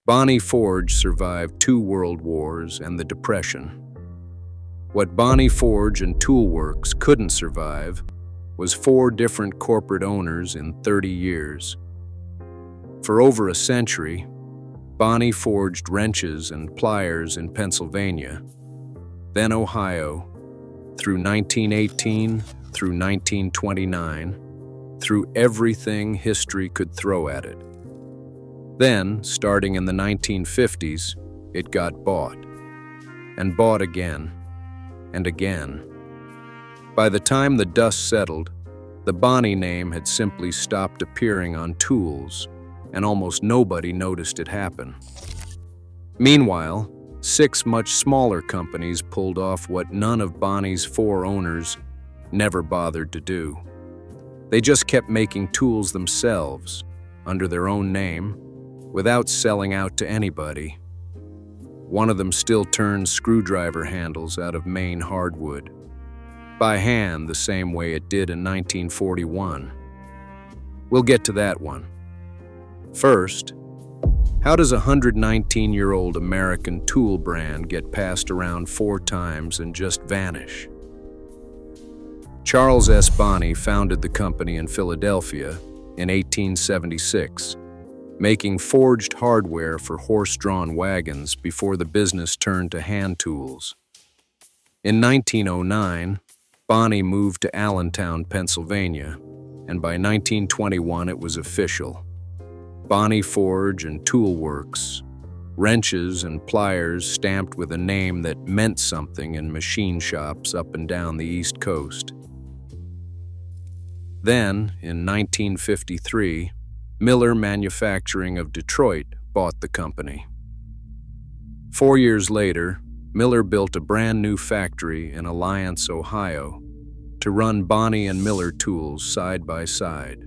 Bonney Forge survived 2 world wars and the Depression. What Bonney Forge and Tool Works couldn't survive was 4 different corporate owners in 30 years. For over a century, Bonney forged wrenches and pliers in Pennsylvania, then Ohio, through 1918 through 1929, through everything history could throw at it. Then, starting in the 1950s, it got bought, and bought again, and again. By the time the dust settled, the Bonney name had simply stopped appearing on tools, and almost nobody noticed it happen. Meanwhile, 6 much smaller companies pulled off what none of Bonney's 4 owners never bothered to do. They just kept making tools themselves, under their own name, without selling out to anybody. One of them still turns screwdriver handles out of Maine-hardwood, by hand the same way it did in 1941. We'll get to that one. First, how does a 119-year-old American tool brand get passed around 4 times and just vanish? Charles S. Bonney founded the company in Philadelphia in 1876, making forged hardware for horse-drawn wagons before the business turned to hand tools. In 1909, Bonney moved to Allentown, Pennsylvania, and by 1921 it was official. Bonney Forge and Tool Works, wrenches and pliers stamped with a name that meant something in machine shops up and down the East Coast. Then, in 1953, Miller Manufacturing of Detroit bought the company. 4 years later, Miller built a brand new factory in Alliance, Ohio, to run Bonney and Miller tools side by side.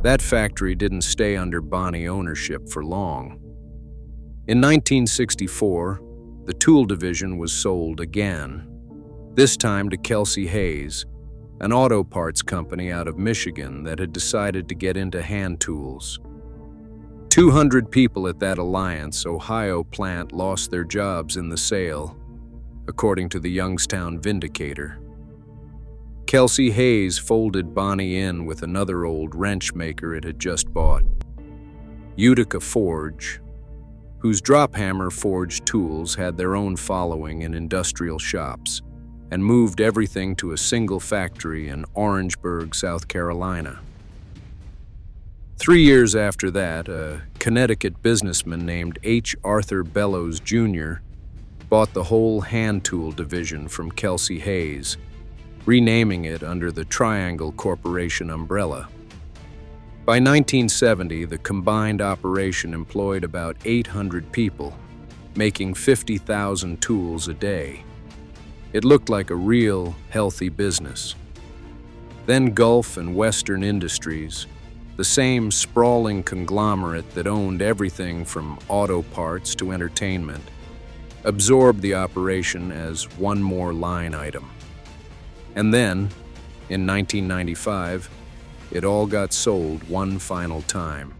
That factory didn't stay under Bonney ownership for long. In 1964, the tool division was sold again, this time to Kelsey-Hayes, an auto parts company out of Michigan that had decided to get into hand tools. 200 people at that Alliance, Ohio plant lost their jobs in the sale, according to the Youngstown Vindicator. Kelsey-Hayes folded Bonney in with another old wrench maker it had just bought, Utica Forge, whose drop hammer forged tools had their own following in industrial shops, and moved everything to a single factory in Orangeburg, South Carolina. 3 years after that, a Connecticut businessman named H. Arthur Bellows, Jr. bought the whole hand tool division from Kelsey-Hayes, renaming it under the Triangle Corporation umbrella. By 1970, the combined operation employed about 800 people, making 50,000 tools a day. It looked like a real, healthy business. Then Gulf and Western Industries, the same sprawling conglomerate that owned everything from auto parts to entertainment, absorbed the operation as one more line item. And then, in 1995, it all got sold one final time,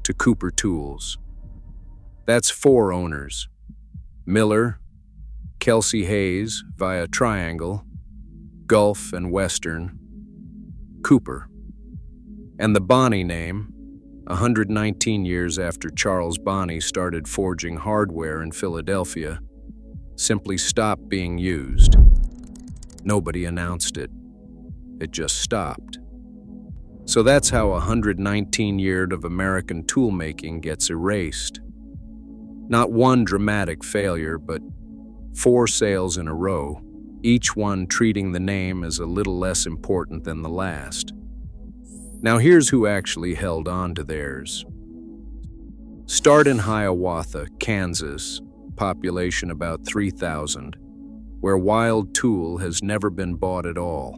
to Cooper Tools. That's 4 owners: Miller, Kelsey-Hayes via Triangle, Gulf and Western, Cooper. And the Bonney name, 119 years after Charles Bonney started forging hardware in Philadelphia, simply stopped being used. Nobody announced it. It just stopped. So that's how 119 years of American toolmaking gets erased. Not one dramatic failure, but 4 sales in a row, each one treating the name as a little less important than the last. Now here's who actually held on to theirs. Start in Hiawatha, Kansas, population about 3,000, where Wilde Tool has never been bought at all.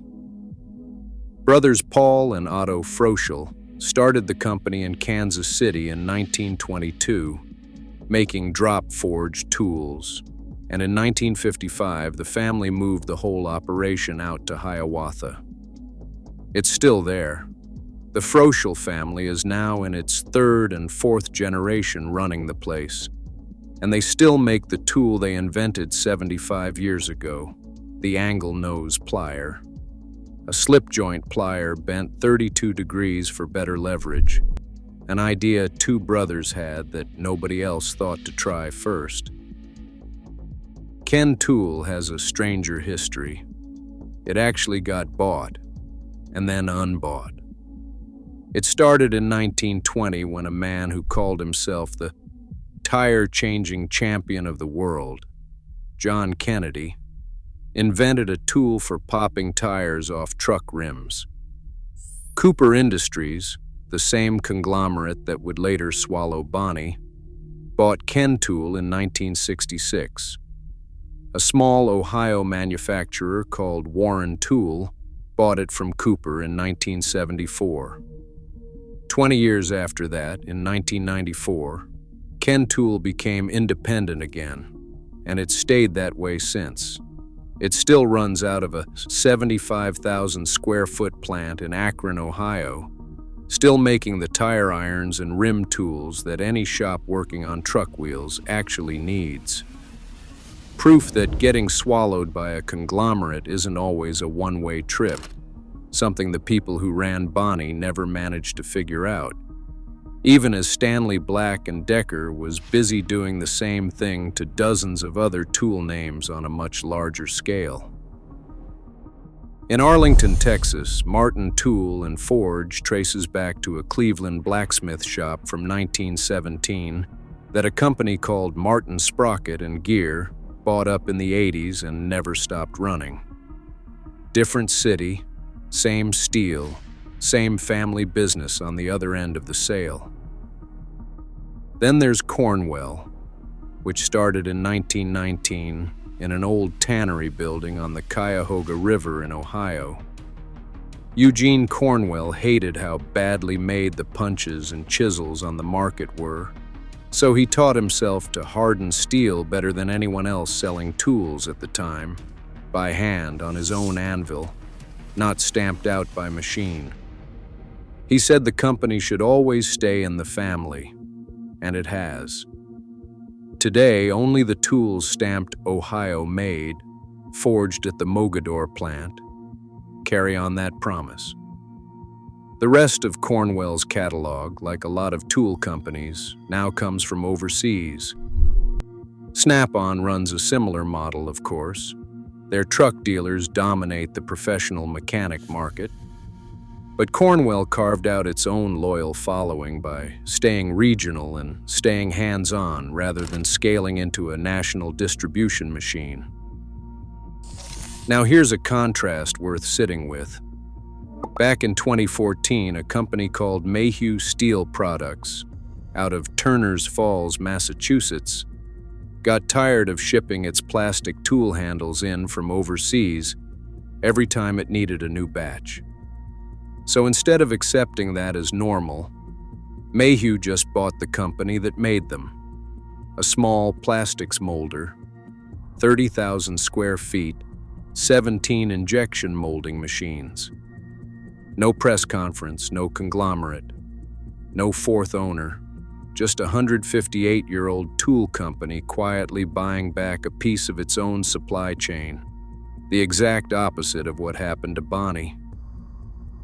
Brothers Paul and Otto Froschel started the company in Kansas City in 1922, making drop-forged tools, and in 1955 the family moved the whole operation out to Hiawatha. It's still there. The Froschel family is now in its third and fourth generation running the place, and they still make the tool they invented 75 years ago, the angle nose plier. A slip joint plier bent 32 degrees for better leverage, an idea two brothers had that nobody else thought to try first. Ken Tool has a stranger history. It actually got bought, and then unbought. It started in 1920 when a man who called himself the tire-changing champion of the world, John Kennedy, invented a tool for popping tires off truck rims. Cooper Industries, the same conglomerate that would later swallow Bonney, bought Ken Tool in 1966. A small Ohio manufacturer called Warren Tool bought it from Cooper in 1974. 20 years after that, in 1994, Ken Tool became independent again, and it's stayed that way since. It still runs out of a 75,000 square foot plant in Akron, Ohio, still making the tire irons and rim tools that any shop working on truck wheels actually needs. Proof that getting swallowed by a conglomerate isn't always a one-way trip, something the people who ran Bonney never managed to figure out, even as Stanley Black & Decker was busy doing the same thing to dozens of other tool names on a much larger scale. In Arlington, Texas, Martin Tool & Forge traces back to a Cleveland blacksmith shop from 1917 that a company called Martin Sprocket & Gear bought up in the 80s and never stopped running. Different city, same steel, same family business on the other end of the sale. Then there's Cornwell, which started in 1919 in an old tannery building on the Cuyahoga River in Ohio. Eugene Cornwell hated how badly made the punches and chisels on the market were, so he taught himself to harden steel better than anyone else selling tools at the time, by hand on his own anvil, not stamped out by machine. He said the company should always stay in the family, and it has. Today, only the tools stamped Ohio made, forged at the Mogadore plant, carry on that promise. The rest of Cornwell's catalog, like a lot of tool companies, now comes from overseas. Snap-on runs a similar model, of course. Their truck dealers dominate the professional mechanic market. But Cornwell carved out its own loyal following by staying regional and staying hands-on rather than scaling into a national distribution machine. Now here's a contrast worth sitting with. Back in 2014, a company called Mayhew Steel Products, out of Turners Falls, Massachusetts, got tired of shipping its plastic tool handles in from overseas every time it needed a new batch. So instead of accepting that as normal, Mayhew just bought the company that made them, a small plastics molder, 30,000 square feet, 17 injection molding machines. No press conference, no conglomerate, no fourth owner, just a 158-year-old tool company quietly buying back a piece of its own supply chain, the exact opposite of what happened to Bonney.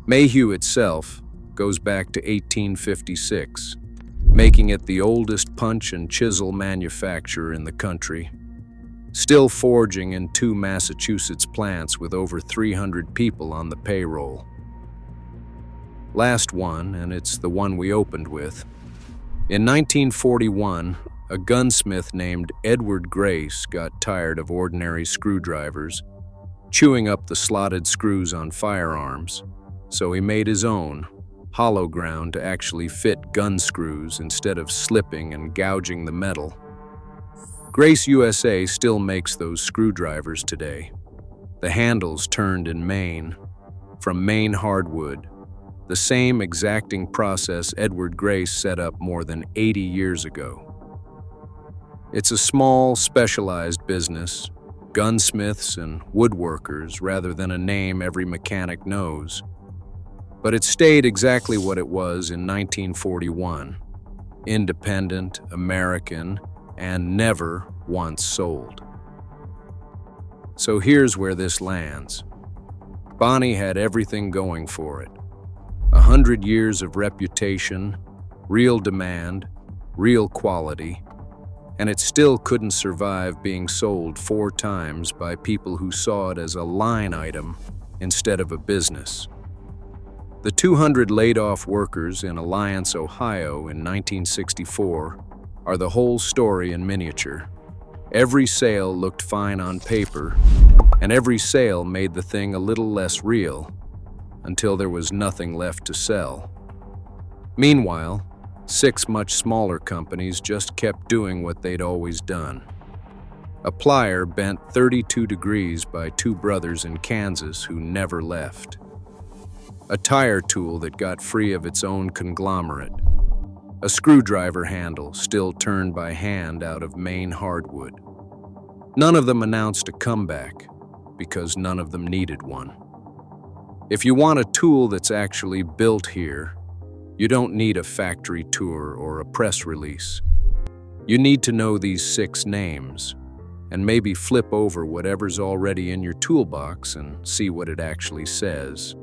Mayhew itself goes back to 1856, making it the oldest punch and chisel manufacturer in the country, still forging in 2 Massachusetts plants with over 300 people on the payroll. Last one, and it's the one we opened with. In 1941, a gunsmith named Edward Grace got tired of ordinary screwdrivers, chewing up the slotted screws on firearms, so he made his own, hollow ground to actually fit gun screws instead of slipping and gouging the metal. Grace USA still makes those screwdrivers today. The handles turned in Maine, from Maine-hardwood, the same exacting process Edward Grace set up more than 80 years ago. It's a small, specialized business, gunsmiths and woodworkers rather than a name every mechanic knows. But it stayed exactly what it was in 1941. Independent, American, and never once sold. So here's where this lands. Bonney had everything going for it. 100 years of reputation, real demand, real quality, and it still couldn't survive being sold 4 times by people who saw it as a line item instead of a business. The 200 laid-off workers in Alliance, Ohio in 1964 are the whole story in miniature. Every sale looked fine on paper, and every sale made the thing a little less real, until there was nothing left to sell. Meanwhile, 6 much smaller companies just kept doing what they'd always done. A plier bent 32 degrees by 2 brothers in Kansas who never left. A tire tool that got free of its own conglomerate. A screwdriver handle still turned by hand out of Maine-hardwood. None of them announced a comeback, because none of them needed one. If you want a tool that's actually built here, you don't need a factory tour or a press release. You need to know these 6 names, and maybe flip over whatever's already in your toolbox and see what it actually says.